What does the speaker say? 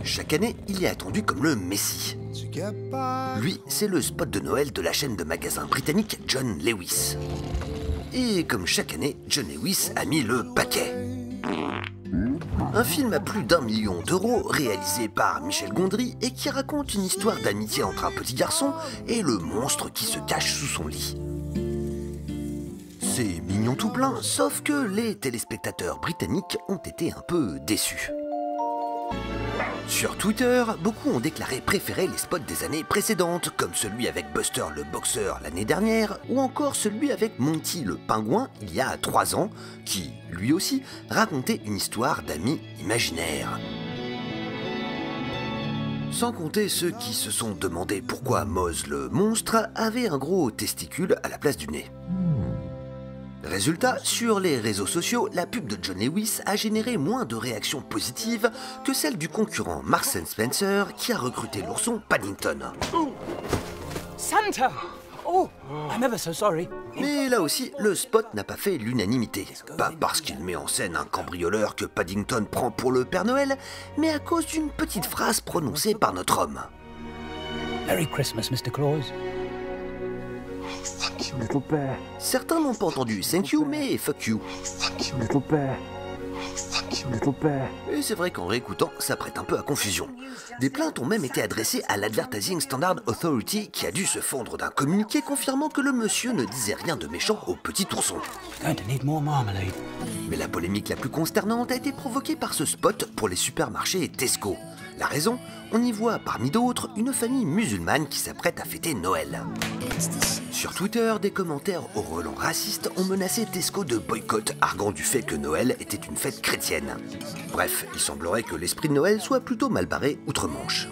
Chaque année, il est attendu comme le Messie. Lui, c'est le spot de Noël de la chaîne de magasins britannique John Lewis. Et comme chaque année, John Lewis a mis le paquet. Un film à plus d'1 million d'euros, réalisé par Michel Gondry et qui raconte une histoire d'amitié entre un petit garçon et le monstre qui se cache sous son lit. C'est mignon tout plein, sauf que les téléspectateurs britanniques ont été un peu déçus. Sur Twitter, beaucoup ont déclaré préférer les spots des années précédentes, comme celui avec Buster le boxeur l'année dernière, ou encore celui avec Monty le pingouin il y a 3 ans, qui, lui aussi, racontait une histoire d'amis imaginaires. Sans compter ceux qui se sont demandé pourquoi Moz le monstre avait un gros testicule à la place du nez. Résultat, sur les réseaux sociaux, la pub de John Lewis a généré moins de réactions positives que celle du concurrent Marks & Spencer qui a recruté l'ourson Paddington. Santa! Oh, I'm ever so sorry. Mais là aussi, le spot n'a pas fait l'unanimité. Pas parce qu'il met en scène un cambrioleur que Paddington prend pour le Père Noël, mais à cause d'une petite phrase prononcée par notre homme. Merry Christmas, Mr. Claus. Thank you, little bear. Certains n'ont pas entendu thank you, mais fuck you. Thank you, little bear. Thank you, little bear. Et c'est vrai qu'en réécoutant, ça prête un peu à confusion. Des plaintes ont même été adressées à l'Advertising Standard Authority qui a dû se fondre d'un communiqué confirmant que le monsieur ne disait rien de méchant au petit ourson. You're going to need more marmalade. Mais la polémique la plus consternante a été provoquée par ce spot pour les supermarchés Tesco. La raison, on y voit parmi d'autres une famille musulmane qui s'apprête à fêter Noël. Sur Twitter, des commentaires au relent racistes ont menacé Tesco de boycott, arguant du fait que Noël était une fête chrétienne. Bref, il semblerait que l'esprit de Noël soit plutôt mal barré outre-Manche.